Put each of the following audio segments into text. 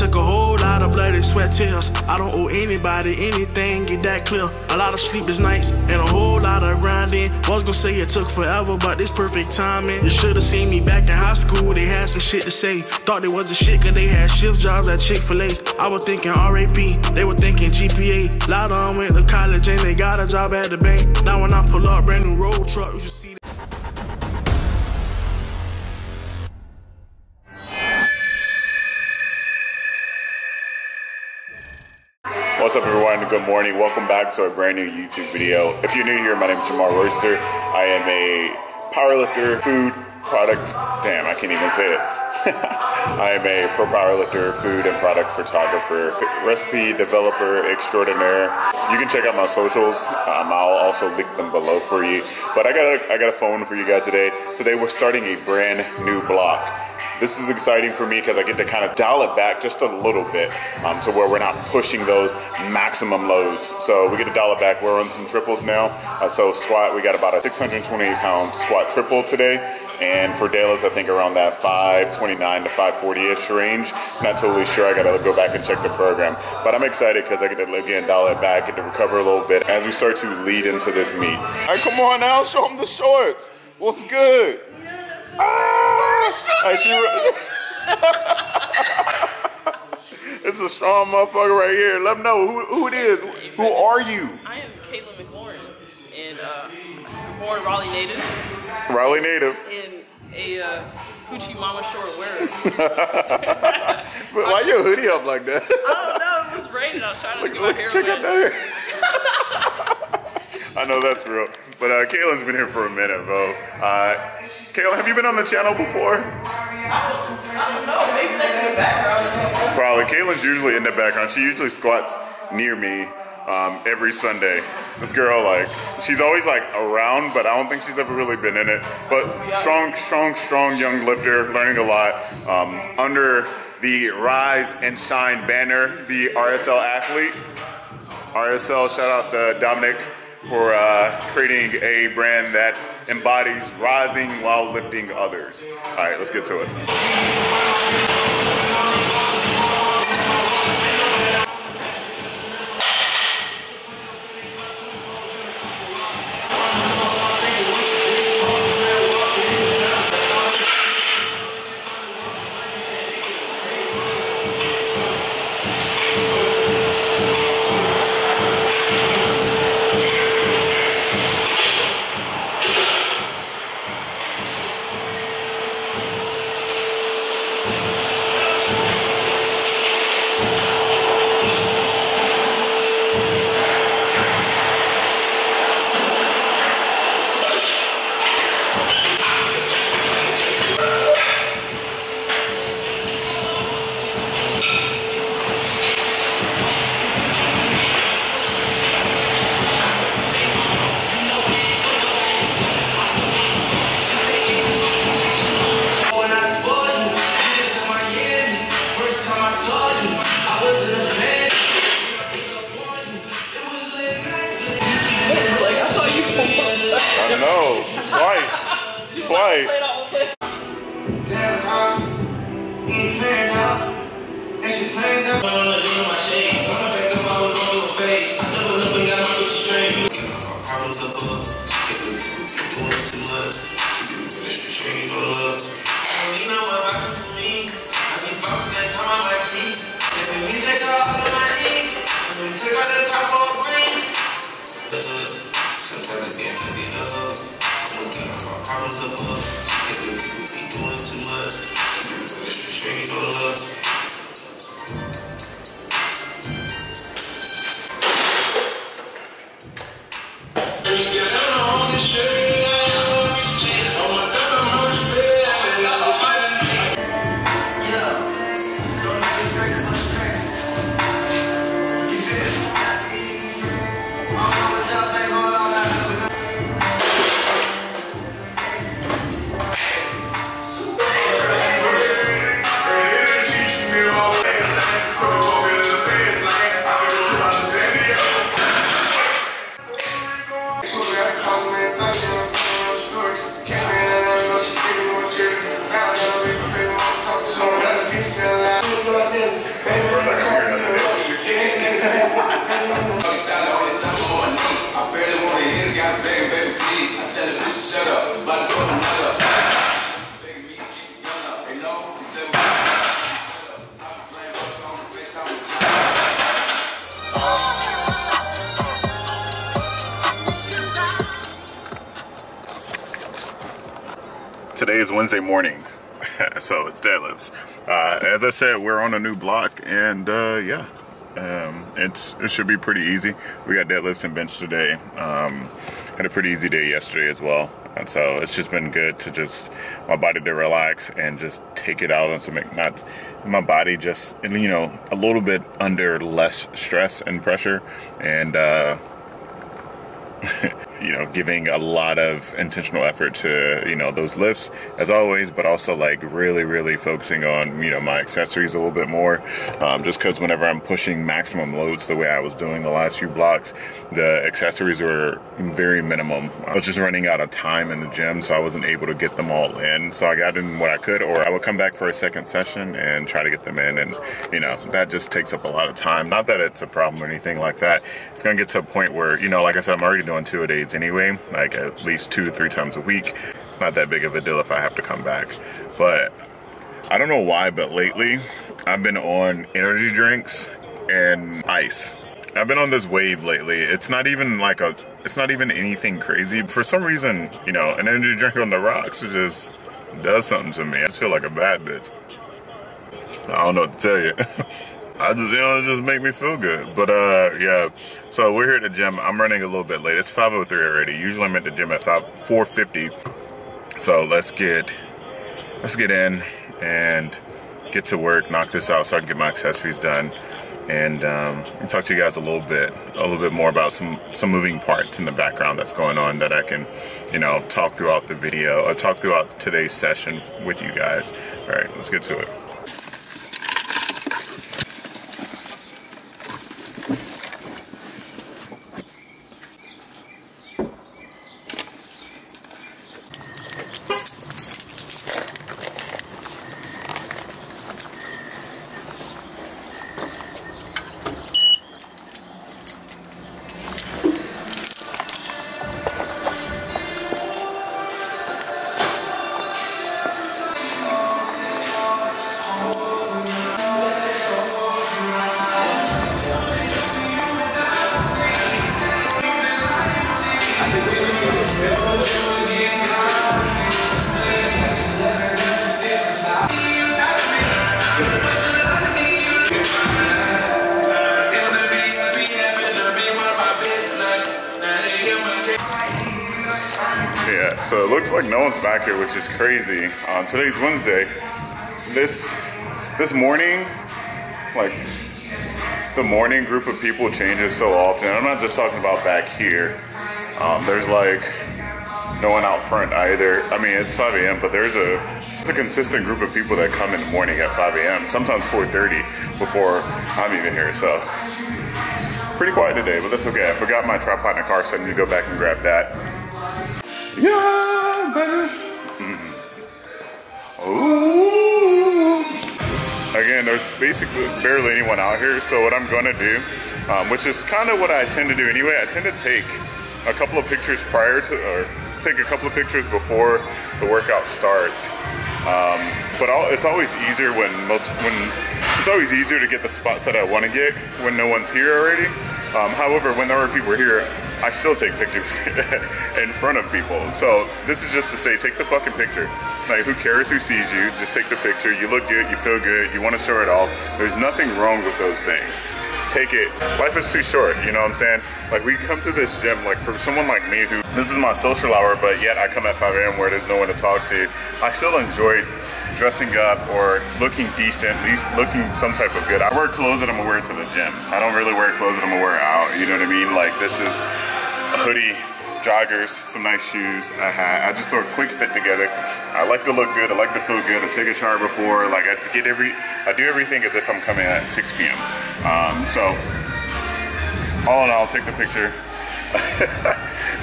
took a whole lot of bloody sweat tears. I don't owe anybody anything, get that clear. A lot of sleepless nights and a whole lot of grinding. Was gonna say it took forever, but it's perfect timing. You should've seen me back in high school, they had some shit to say. Thought they was a shit cause they had shift jobs at Chick-fil-A. I was thinking RAP, they were thinking GPA. A lot of them went to college and they got a job at the bank. Now when I pull up brand new road truck, you should see that. What's up everyone, good morning. Welcome back to a brand new YouTube video. If you're new here, my name is Royster. I am a powerlifter, food, product, damn, I can't even say it. I am a pro powerlifter, food and product photographer, recipe developer extraordinaire. You can check out my socials. I'll also link them below for you. But I got a phone for you guys today. Today we're starting a brand new block. This is exciting for me because I get to kind of dial it back just a little bit to where we're not pushing those maximum loads. So we get to dial it back. We're on some triples now. So squat, we got about a 628 pound squat triple today. And for deadlifts, I think around that 529 to 540-ish range. Not totally sure, I gotta go back and check the program. But I'm excited because I get to, again, dial it back, get to recover a little bit as we start to lead into this meet. All right, come on now, show them the shorts. What's good? It's a strong motherfucker right here. Let them know who it is. Who are you? I am Caitlin McLaurin, and born Raleigh native. Raleigh native. And a Gucci Mama short wearer. But why your hoodie up like that? I don't know. It was raining. I was trying to get my hair check wet. out that hair. I know that's real. But Caitlin's been here for a minute, bro. Caitlin, have you been on the channel before? I don't know. Maybe they're in the background or something. Probably. Caitlin's usually in the background. She usually squats near me every Sunday. This girl, like, she's always like around, but I don't think she's ever really been in it. But strong young lifter, learning a lot. Under the Rise and Shine banner, the RSL athlete. RSL, shout out to Dominic for creating a brand that embodies rising while lifting others. All right, let's get to it. Twice. is Wednesday morning, so it's deadlifts. As I said, we're on a new block, and yeah, it should be pretty easy. We got deadlifts and bench today. Had a pretty easy day yesterday as well, and so it's just been good to just my body to relax and just take it out on something. Not my body just, you know, a little bit under less stress and pressure, and you know, giving a lot of intentional effort to, you know, those lifts as always, but also like really focusing on, you know, my accessories a little bit more, just because whenever I'm pushing maximum loads the way I was doing the last few blocks, the accessories were very minimum. I was just running out of time in the gym, so I wasn't able to get them all in. So I got in what I could, or I would come back for a second session and try to get them in, and you know, that just takes up a lot of time. Not that it's a problem or anything like that. It's gonna get to a point where, you know, like I said, I'm already doing 2-a-days anyway, like at least 2 to 3 times a week. It's not that big of a deal if I have to come back. But I don't know why, but lately I've been on energy drinks and ice. I've been on this wave lately. It's not even like it's not even anything crazy. For some reason, you know, an energy drink on the rocks just does something to me. I just feel like a bad bitch. I don't know what to tell you. I just, you know, it just make me feel good. But yeah, so we're here at the gym. I'm running a little bit late. It's 5:03 already. Usually I'm at the gym at 4:50. So let's get in and get to work, knock this out so I can get my accessories done, and talk to you guys a little bit more about some moving parts in the background that's going on that I can, you know, talk throughout the video, or talk throughout today's session with you guys. All right, let's get to it. Yeah, so it looks like no one's back here, which is crazy. Today's Wednesday. This morning, like, the morning group of people changes so often. I'm not just talking about back here. There's like no one out front either. I mean, it's 5 a.m., but it's a consistent group of people that come in the morning at 5 a.m., sometimes 4:30 before I'm even here. So pretty quiet today, but that's okay. I forgot my tripod in the car, so I need to go back and grab that. Yeah, baby. Ooh. Again, there's basically barely anyone out here, so what I'm gonna do, which is kind of what I tend to do anyway, I tend to take a couple of pictures prior to, or take a couple of pictures before the workout starts. But it's always easier it's always easier to get the spots that I want to get when no one's here already. However, when there are people here, I still take pictures in front of people. So this is just to say, take the fucking picture. Like, who cares who sees you? Just take the picture. You look good, you feel good, you want to show it off. There's nothing wrong with those things. Take it. Life is too short, you know what I'm saying? Like, we come to this gym, like, for someone like me who, this is my social hour, but yet I come at 5 a.m. where there's no one to talk to. I still enjoy dressing up or looking decent, at least looking some type of good. I wear clothes that I'm gonna wear to the gym. I don't really wear clothes that I'm gonna wear out, you know what I mean? Like, this is a hoodie, joggers, some nice shoes, a hat. I just throw a quick fit together. I like to look good, I like to feel good. I take a shower before, like I do everything as if I'm coming at 6 p.m. So, all in all, take the picture.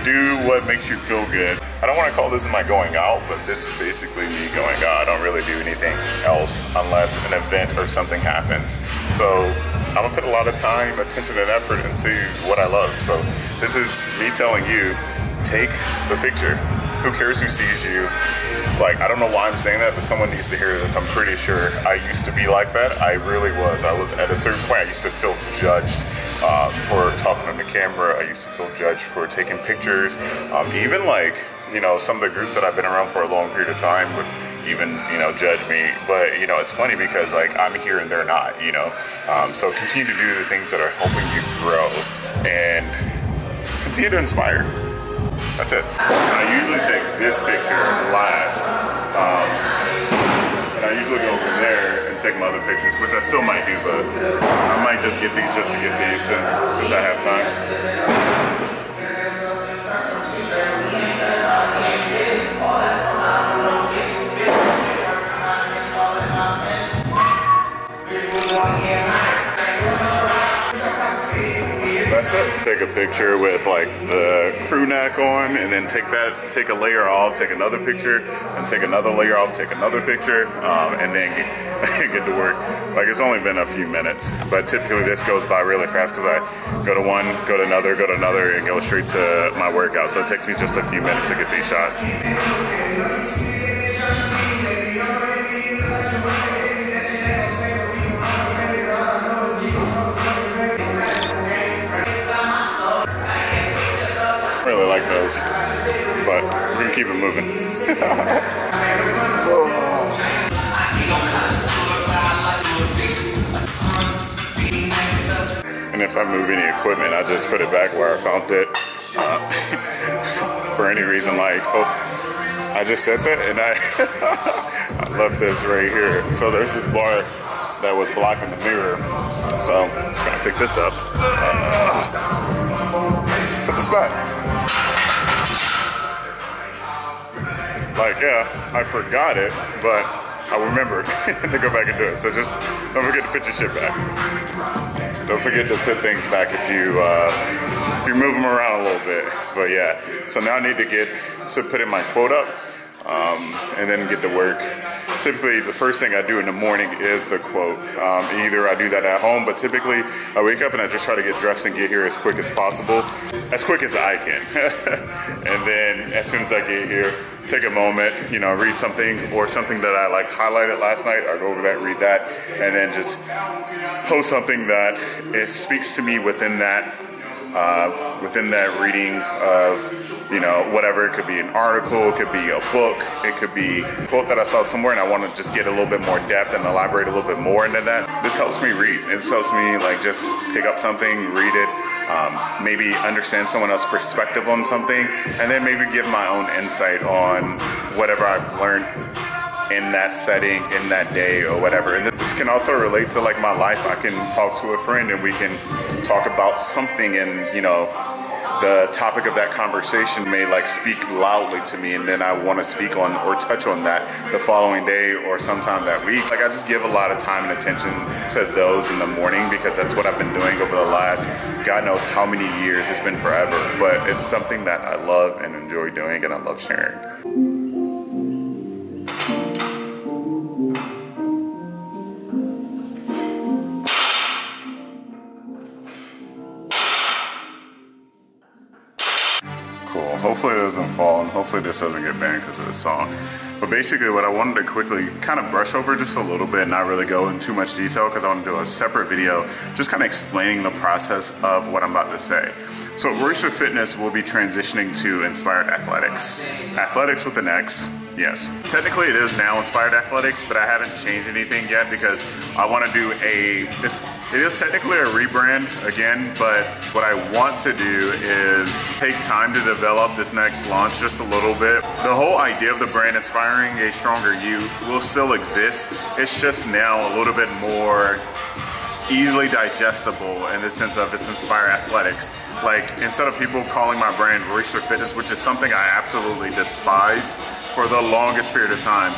Do what makes you feel good. I don't want to call this my going out, but this is basically me going out. I don't really do anything else unless an event or something happens. So I'm gonna put a lot of time, attention, and effort into what I love. So this is me telling you, take the picture. Who cares who sees you? Like, I don't know why I'm saying that, but someone needs to hear this. I'm pretty sure I used to be like that. I really was. I was at a certain point, I used to feel judged for talking on the camera. I used to feel judged for taking pictures. Even like, you know, some of the groups that I've been around for a long period of time would even, you know, judge me. But, you know, it's funny because like I'm here and they're not, you know. So continue to do the things that are helping you grow and continue to inspire. That's it. I usually take this picture last. And I usually go over there and take my other pictures, which I still might do, but I might just get these just to get these since I have time. That's it. Take a picture with like the crew neck on, and then take a layer off, take another picture, and take another layer off, take another picture, and then get to work. Like, it's only been a few minutes, but typically this goes by really fast because I go to one, go to another, and go straight to my workout. So it takes me just a few minutes to get these shots. Really like those, but we're gonna keep it moving. And if I move any equipment, I just put it back where I found it. For any reason, like, oh, I just said that, and I left this right here. So there's this bar that was blocking the mirror. So I'm just gonna pick this up. Put this back. Like, yeah, I forgot it, but I remembered to go back and do it. So just don't forget to put your shit back. Don't forget to put things back if you move them around a little bit. But yeah, so now I need to get to put in my quote up and then get to work. Typically, the first thing I do in the morning is the quote. Either I do that at home, but typically I wake up and I just try to get dressed and get here as quick as possible, as quick as I can. And then as soon as I get here, take a moment, you know, read something or something that I like highlighted last night. I go over that, read that, and then just post something that it speaks to me within that reading of, you know, whatever. It could be an article, it could be a book, it could be a quote that I saw somewhere and I want to just get a little bit more depth and elaborate a little bit more into that. This helps me read. It helps me like just pick up something, read it, maybe understand someone else's perspective on something, and then maybe give my own insight on whatever I've learned in that setting, in that day, or whatever. And this can also relate to like my life. I can talk to a friend and we can talk about something, and you know, the topic of that conversation may like speak loudly to me, and then I want to speak on or touch on that the following day or sometime that week. Like, I just give a lot of time and attention to those in the morning because that's what I've been doing over the last God knows how many years. It's been forever, but it's something that I love and enjoy doing, and I love sharing. Cool. Hopefully it doesn't fall, and hopefully this doesn't get banned because of this song. But basically what I wanted to quickly kind of brush over just a little bit, not really go in too much detail because I want to do a separate video just kind of explaining the process of what I'm about to say. So Royster Fitness will be transitioning to Inspired Athletics. Athletics with an X. Yes. Technically it is now Inspired Athletics, but I haven't changed anything yet because I want to do it is technically a rebrand again, but what I want to do is take time to develop this next launch just a little bit. The whole idea of the brand Inspiring a Stronger You will still exist. It's just now a little bit more easily digestible in the sense of it's Inspire Athletics. Like, instead of people calling my brand Royster Fitness, which is something I absolutely despised for the longest period of time,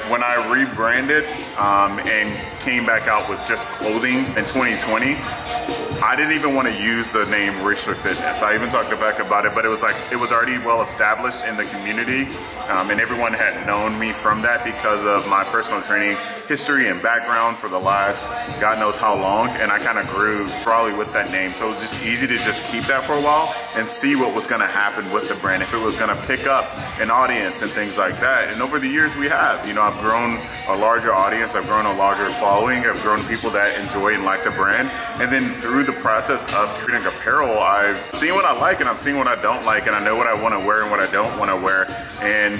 When I rebranded and came back out with just clothing in 2020, I didn't even want to use the name Royster Fitness. I even talked to Beck about it, but it was like, it was already well established in the community, and everyone had known me from that because of my personal training history and background for the last God knows how long, and I kind of grew probably with that name. So it was just easy to just keep that for a while and see what was going to happen with the brand, if it was going to pick up an audience and things like that. And over the years we have, you know, I've grown a larger audience, I've grown a larger following, I've grown people that enjoy and like the brand, and then through the process of creating apparel, I've seen what I like and I've seen what I don't like, and I know what I want to wear and what I don't want to wear. And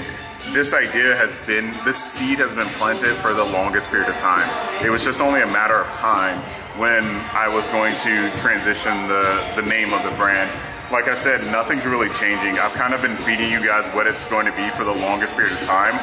this idea has been, this seed has been planted for the longest period of time. It was just only a matter of time when I was going to transition the name of the brand. Like I said, nothing's really changing. I've kind of been feeding you guys what it's going to be for the longest period of time.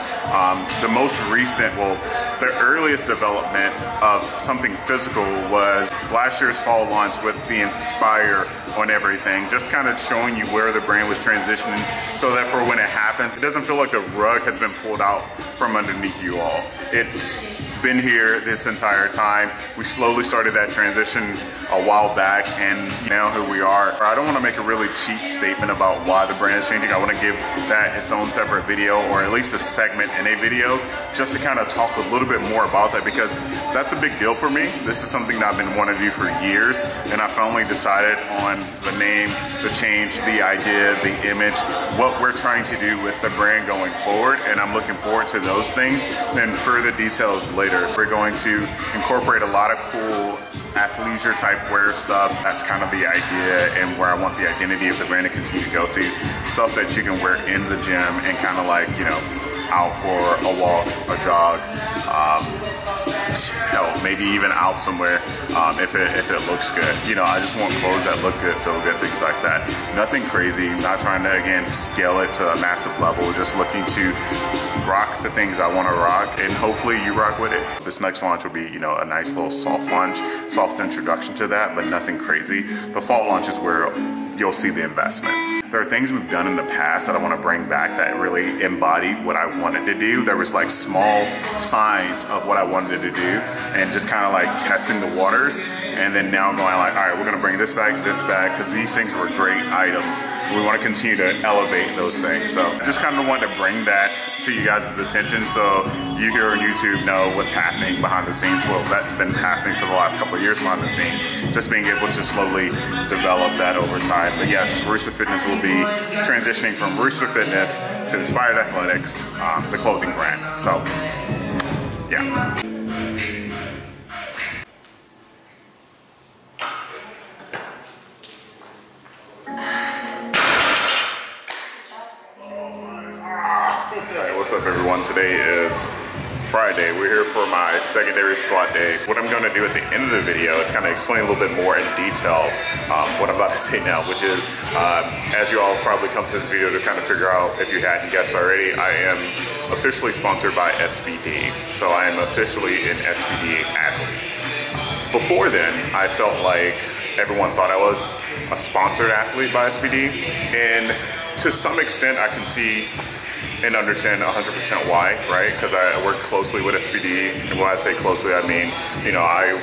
The most recent, well, the earliest development of something physical was last year's fall launch with the Inspire on everything, just kind of showing you where the brand was transitioning so that for when it happens, it doesn't feel like the rug has been pulled out from underneath you all. It's been here this entire time. We slowly started that transition a while back, and now here we are. I don't want to make a really cheap statement about why the brand is changing. I want to give that its own separate video, or at least a segment in a video, just to kind of talk a little bit more about that, because that's a big deal for me. This is something that I've been wanting to do for years, and I finally decided on the name, the change, the idea, the image, what we're trying to do with the brand going forward, and I'm looking forward to those things and further details later. We're going to incorporate a lot of cool athleisure type wear stuff. That's kind of the idea and where I want the identity of the brand to continue to go to. Stuff that you can wear in the gym and kind of like, you know, out for a walk, a jog, hell, maybe even out somewhere if it looks good. You know, I just want clothes that look good, feel good, things like that. Nothing crazy, not trying to, again, scale it to a massive level, just looking to rock the things I want to rock, and hopefully you rock with it. This next launch will be, you know, a nice little soft launch, soft introduction to that, but nothing crazy. The fall launch is where you'll see the investment. There are things we've done in the past that I want to bring back that really embodied what I wanted to do. There was like small signs of what I wanted to do and just kind of like testing the waters. And then now I'm going like, all right, we're going to bring this back, because these things were great items. We want to continue to elevate those things. So just kind of wanted to bring that to you guys' attention so you here on YouTube know what's happening behind the scenes. Well, that's been happening for the last couple of years behind the scenes. Just being able to slowly develop that over time. But yes, Royster Fitness will be transitioning from Royster Fitness to Inspired Athletics, the clothing brand. So, yeah. Alright, what's up everyone? Today is Friday. We're here for my secondary squat day. What I'm going to do at the end of the video is kind of explain a little bit more in detail what I'm about to say now, which is, as you all probably come to this video to kind of figure out if you hadn't guessed already, I am officially sponsored by SBD. So I am officially an SBD athlete. Before then, I felt like everyone thought I was a sponsored athlete by SBD, and to some extent I can see and understand 100% why, right? Because I work closely with SBD, and when I say closely, I mean, you know, I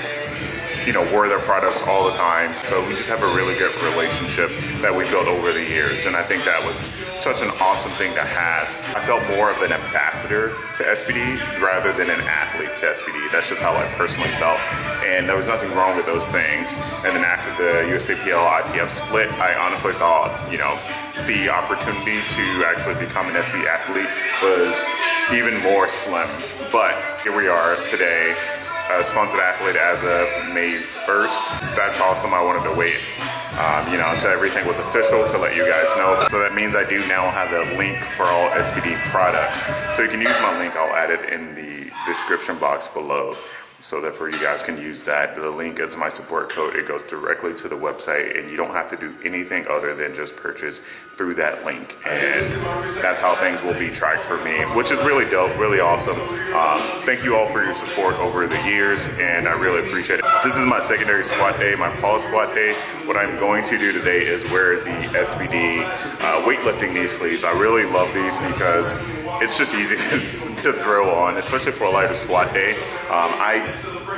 wear their products all the time. So we just have a really good relationship that we built over the years, and I think that was such an awesome thing to have. I felt more of an ambassador to SBD rather than an athlete to SBD. That's just how I personally felt, and there was nothing wrong with those things. And then after the USAPL IPF split, I honestly thought, you know, the opportunity to actually become an SBD athlete was even more slim. But here we are today, a sponsored athlete as of May 1st. That's awesome. I wanted to wait, you know, until everything was official to let you guys know. So that means I do now have a link for all SBD products. So you can use my link. I'll add it in the description box below, so that for you guys can use that. The link is my support code. It goes directly to the website, and you don't have to do anything other than just purchase through that link. And that's how things will be tracked for me, which is really dope, really awesome. Thank you all for your support over the years, and I really appreciate it. This is my secondary squat day, my pause squat day. What I'm going to do today is wear the SBD weightlifting knee sleeves. I really love these because it's just easy to throw on, especially for a lighter squat day.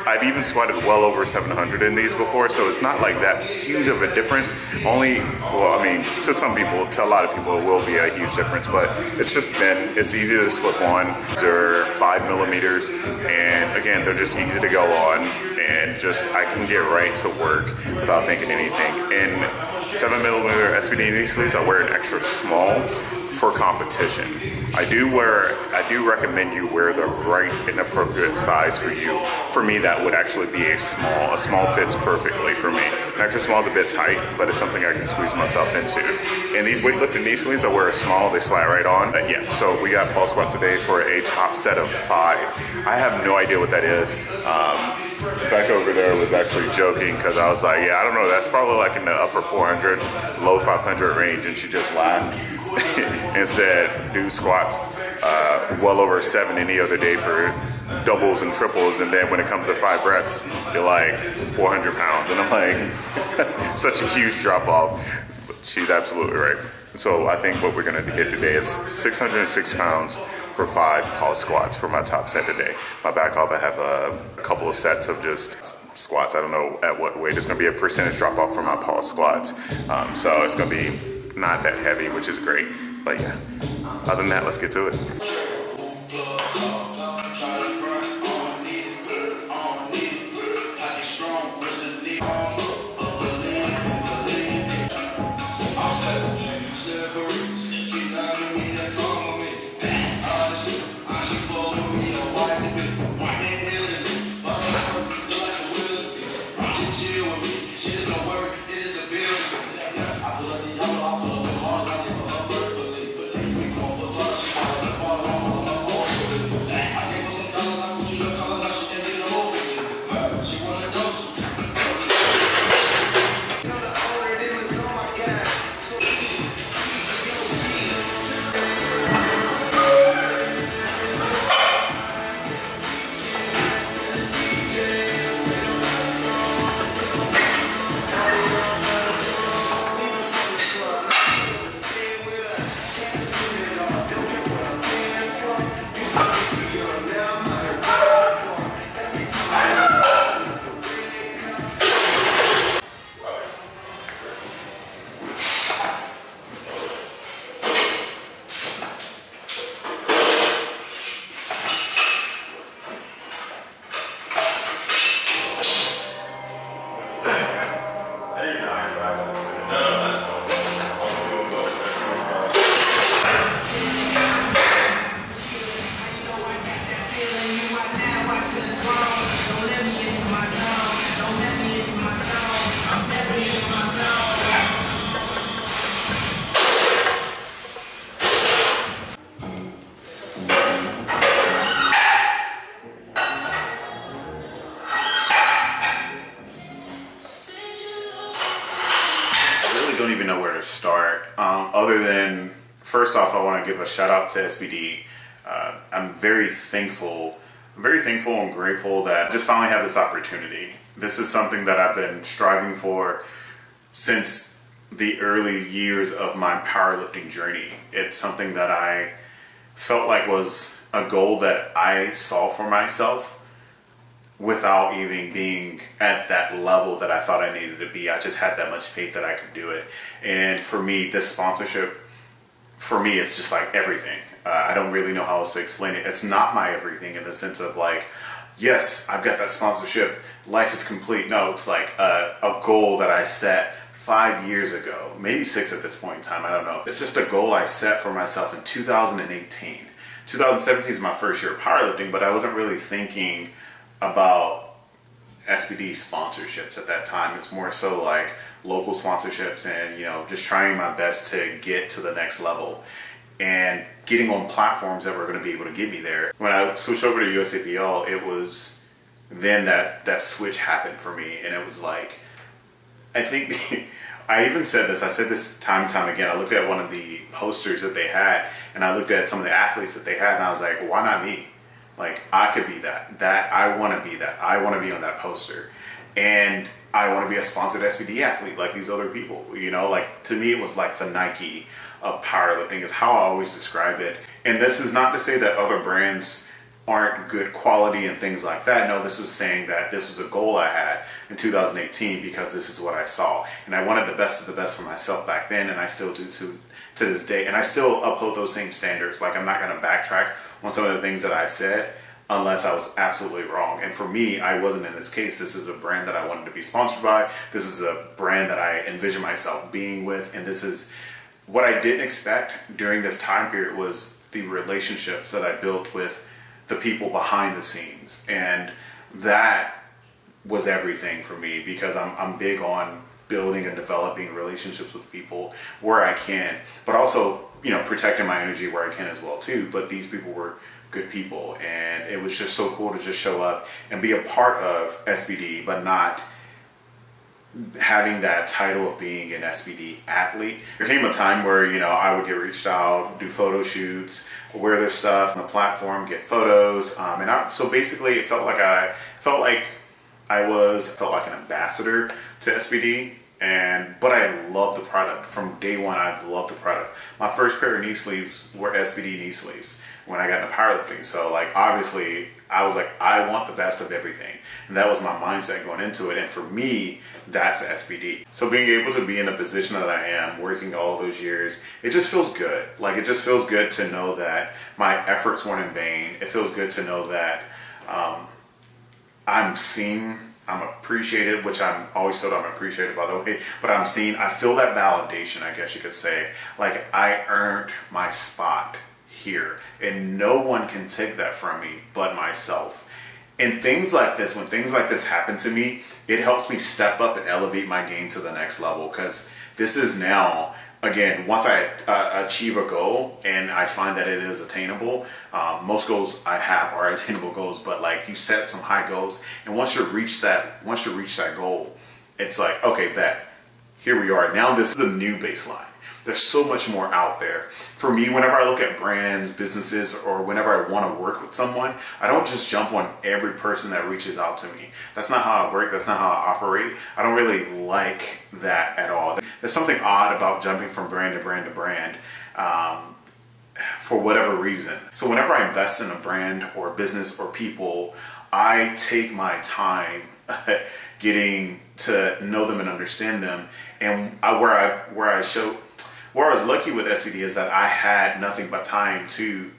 I've even squatted well over 700 in these before, so it's not like that huge of a difference. Well, I mean, to some people, to a lot of people, it will be a huge difference, but it's easy to slip on. They're 5 millimeters, and again, they're just easy to go on, and I can get right to work without thinking anything. In 7 millimeter SBD knee sleeves, I wear an extra small for competition. I do recommend you wear the right and appropriate size for you. For me, that would actually be a small. A small fits perfectly for me. An extra small is a bit tight, but it's something I can squeeze myself into. And these weightlifting knee sleeves, I wear a small, they slide right on. Yeah, so we got pulse squats today for a top set of 5. I have no idea what that is. Back over there was actually joking because I was like, yeah, I don't know, that's probably like in the upper 400, low 500 range, and she just laughed and said, do squats well over 7 any other day for doubles and triples, and then when it comes to 5 reps, you're like 400 pounds, and I'm like, such a huge drop off. She's absolutely right. So I think what we're gonna hit today is 606 pounds for 5 pulse squats for my top set today. My back off, I have a couple of sets of just squats. I don't know at what weight. It's gonna be a percentage drop off for my pulse squats. So it's gonna be not that heavy, which is great. But yeah, other than that, let's get to it. Don't even know where to start. Other than, first off, I want to give a shout out to SBD. I'm very thankful and grateful that I just finally have this opportunity. This is something that I've been striving for since the early years of my powerlifting journey. It's something that I felt like was a goal that I saw for myself without even being at that level that I thought I needed to be. I just had that much faith that I could do it. And for me, this sponsorship, for me, it's just like everything. I don't really know how else to explain it. It's not my everything in the sense of like, yes, I've got that sponsorship, life is complete. No, it's like a goal that I set 5 years ago, maybe 6 at this point in time, I don't know. It's just a goal I set for myself in 2018. 2017 is my first year of powerlifting, but I wasn't really thinking about SBD sponsorships at that time. It's more so like local sponsorships and, you know, just trying my best to get to the next level and getting on platforms that were going to be able to get me there. When I switched over to USAPL, it was then that switch happened for me, and it was like, I think I even said this, I said this time and time again. I looked at one of the posters that they had, and I looked at some of the athletes that they had, and I was like, why not me? Like, I could be that. I want to be that. I want to be on that poster. And I want to be a sponsored SBD athlete like these other people. You know, like to me it was like the Nike of powerlifting is how I always describe it. And this is not to say that other brands aren't good quality and things like that. No, this was saying that this was a goal I had in 2018 because this is what I saw. And I wanted the best of the best for myself back then, and I still do to this day. And I still uphold those same standards. Like, I'm not going to backtrack on some of the things that I said unless I was absolutely wrong. And for me, I wasn't in this case. This is a brand that I wanted to be sponsored by. This is a brand that I envision myself being with. And this is what I didn't expect during this time period was the relationships that I built with the people behind the scenes. And that was everything for me, because I'm big on building and developing relationships with people where I can, but also, you know, protecting my energy where I can as well too. But these people were good people, and it was just so cool to just show up and be a part of SBD, but not having that title of being an SBD athlete. There came a time where, you know, I would get reached out, do photo shoots, wear their stuff on the platform, get photos, so basically it felt like I felt like an ambassador to SBD. But I love the product. From day one, I've loved the product. My first pair of knee sleeves were SBD knee sleeves when I got into powerlifting. So, like, obviously, I was like, I want the best of everything. And that was my mindset going into it. And for me, that's SBD. So being able to be in a position that I am, working all those years, it just feels good. Like, it just feels good to know that my efforts weren't in vain. It feels good to know that I'm seen, I'm appreciated, which I'm always told I'm appreciated, by the way, but I'm seen. I feel that validation, I guess you could say. Like, I earned my spot here, and no one can take that from me but myself. And things like this, when things like this happen to me, it helps me step up and elevate my game to the next level, because this is now, again, once I achieve a goal and I find that it is attainable, most goals I have are attainable goals, but like, you set some high goals, and once you reach that goal, it's like, okay, bet, here we are. Now this is a new baseline. There's so much more out there. For me, whenever I look at brands, businesses, or whenever I want to work with someone, I don't just jump on every person that reaches out to me. That's not how I work. That's not how I operate. I don't really like that at all. There's something odd about jumping from brand to brand to brand for whatever reason. So whenever I invest in a brand or business or people, I take my time getting to know them and understand them. And where I was lucky with SBD is that I had nothing but time to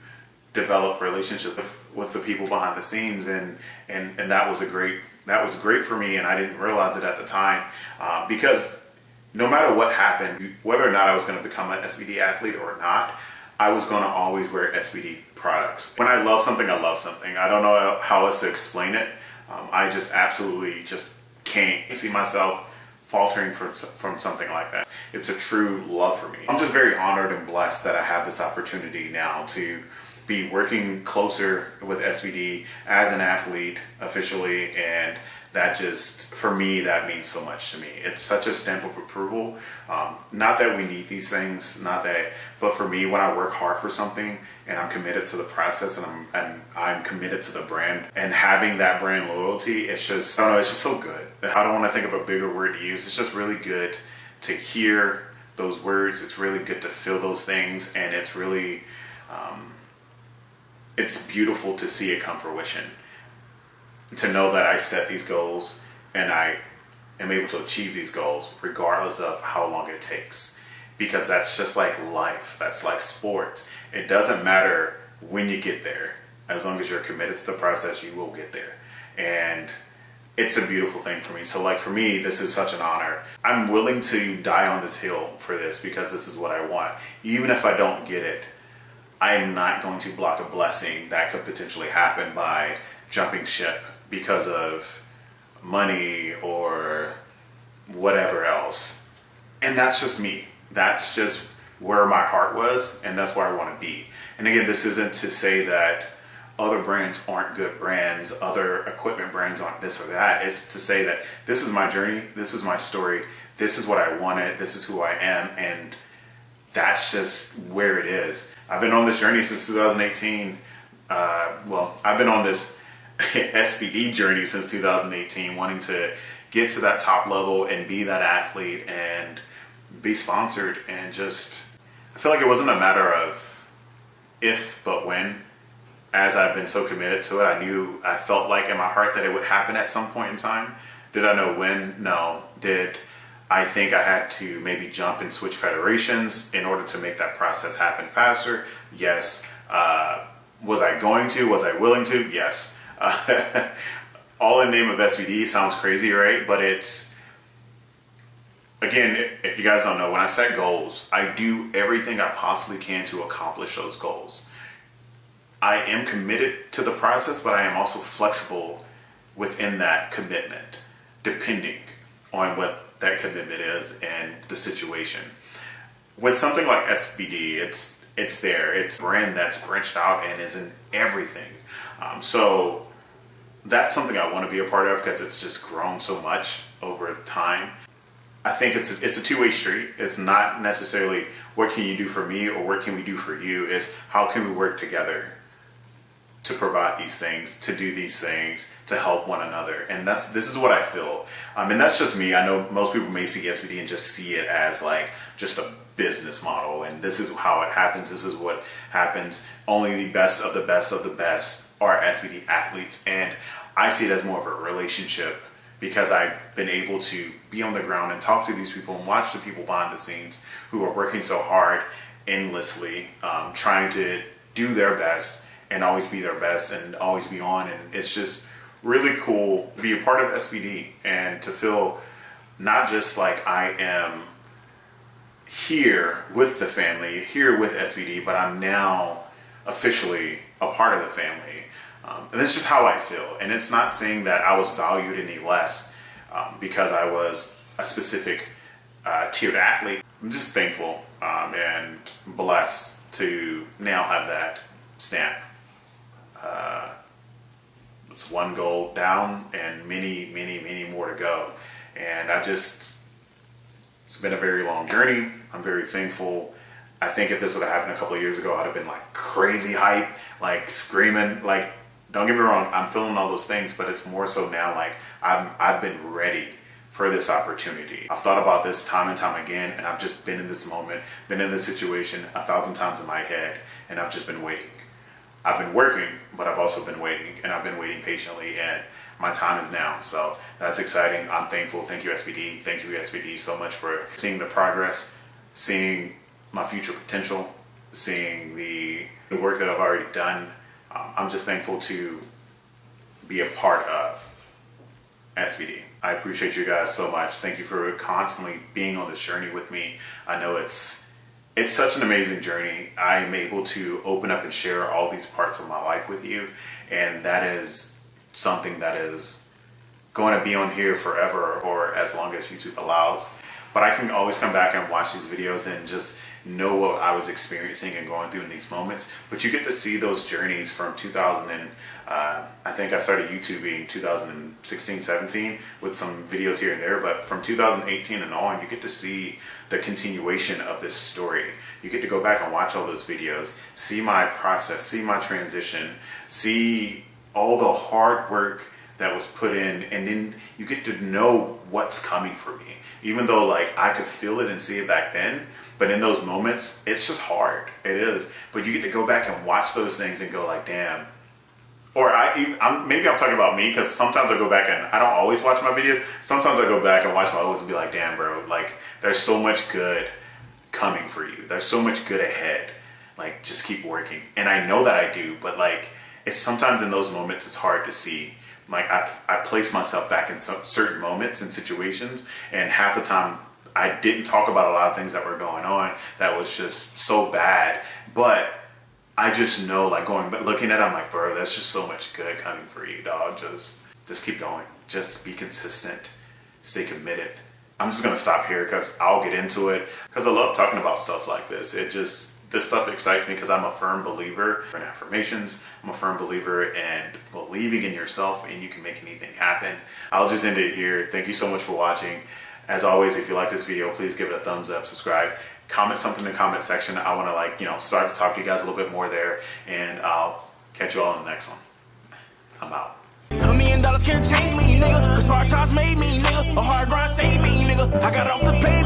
develop relationships with the people behind the scenes, and that was great for me, and I didn't realize it at the time, because no matter what happened, whether or not I was going to become an SBD athlete or not, I was going to always wear SBD products. When I love something, I love something. I don't know how else to explain it. I just absolutely just can't see myself faltering from something like that. It's a true love for me. I'm just very honored and blessed that I have this opportunity now to be working closer with SBD as an athlete officially, and that just, for me, that means so much to me. It's such a stamp of approval. Not that we need these things, but for me, when I work hard for something and I'm committed to the process, and I'm committed to the brand, and having that brand loyalty, it's just, I don't know, it's just so good. I don't want to think of a bigger word to use. It's just really good to hear those words. It's really good to feel those things, and it's really, it's beautiful to see it come fruition. To know that I set these goals and I am able to achieve these goals regardless of how long it takes. Because that's just like life. That's like sports. It doesn't matter when you get there. As long as you're committed to the process, you will get there. And it's a beautiful thing for me. So like, for me, this is such an honor. I'm willing to die on this hill for this, because this is what I want. Even if I don't get it, I am not going to block a blessing that could potentially happen by jumping ship because of money or whatever else. And that's just me. That's just where my heart was, and that's where I want to be. And again, this isn't to say that other brands aren't good brands, other equipment brands aren't this or that. It's to say that this is my journey, this is my story, this is what I wanted, this is who I am, and that's just where it is. I've been on this journey since 2018. I've been on this SBD journey since 2018, wanting to get to that top level and be that athlete and be sponsored, and just, I feel like it wasn't a matter of if, but when. As I've been so committed to it, I felt like in my heart that it would happen at some point in time. Did I know when? No. Did I think I had to maybe jump and switch federations in order to make that process happen faster? Yes. Was I going to? Was I willing to? Yes. All in the name of SBD sounds crazy, right? But it's, again, if you guys don't know, when I set goals, I do everything I possibly can to accomplish those goals. I am committed to the process, but I am also flexible within that commitment, depending on what that commitment is and the situation. With something like SBD, it's there. It's a brand that's branched out and is in everything. So that's something I want to be a part of because it's just grown so much over time. I think it's a two-way street. It's not necessarily what can you do for me or what can we do for you. It's how can we work together to provide these things, to do these things, to help one another. And this is what I feel. And that's just me. I know most people may see SBD and just see it as like just a business model, and this is how it happens. This is what happens. Only the best of the best of the best are SBD athletes. And I see it as more of a relationship because I've been able to be on the ground and talk to these people and watch the people behind the scenes who are working so hard endlessly, trying to do their best and always be their best and always be on. And it's just really cool to be a part of SBD and to feel not just like I am here with the family, here with SBD, but I'm now officially a part of the family. And that's just how I feel. And it's not saying that I was valued any less because I was a specific tiered athlete. I'm just thankful and blessed to now have that stamp. It's one goal down and many, many, many more to go. And it's been a very long journey. I'm very thankful. I think if this would have happened a couple of years ago, I'd have been like crazy hype, like screaming, like, don't get me wrong, I'm feeling all those things, but it's more so now like I've been ready for this opportunity. I've thought about this time and time again, and I've just been in this moment, been in this situation 1,000 times in my head, and I've just been waiting. I've been working, but I've also been waiting, and I've been waiting patiently, and my time is now. So that's exciting. I'm thankful. Thank you, SBD. Thank you, SBD, so much for seeing the progress, seeing my future potential, seeing the work that I've already done. I'm just thankful to be a part of SBD. I appreciate you guys so much. Thank you for constantly being on this journey with me. I know it's such an amazing journey. I'm able to open up and share all these parts of my life with you, and that is something that is going to be on here forever or as long as YouTube allows. But I can always come back and watch these videos and just know what I was experiencing and going through in these moments. But you get to see those journeys from 2000 and I think I started YouTubing 2016, 17 with some videos here and there, but from 2018 and on, you get to see the continuation of this story. You get to go back and watch all those videos, see my process, see my transition, see all the hard work that was put in, and then you get to know what's coming for me. Even though like I could feel it and see it back then, but in those moments, it's just hard. It is. But you get to go back and watch those things and go like, damn. Or maybe I'm talking about me, because sometimes I go back and I don't always watch my videos. Sometimes I go back and watch my old and be like, damn, bro, like there's so much good coming for you. There's so much good ahead. Like, just keep working. And I know that I do, but like, it's sometimes in those moments it's hard to see. Like I place myself back in some certain moments and situations, and half the time I didn't talk about a lot of things that were going on that was just so bad. But I just know, like looking at it, I'm like, bro, that's just so much good coming for you, dog. Just keep going. Just be consistent. Stay committed. I'm just gonna stop here because I'll get into it, because I love talking about stuff like this. This stuff excites me because I'm a firm believer in affirmations. I'm a firm believer in believing in yourself, and you can make anything happen. I'll just end it here. Thank you so much for watching. As always, if you like this video, please give it a thumbs up, subscribe, comment something in the comment section. I want to start to talk to you guys a little bit more there, and I'll catch you all in the next one. I'm out. $1 million can't change me. me, nigga. Cause hard times made me, nigga. A hard grind saved me, nigga. I got off the pavement.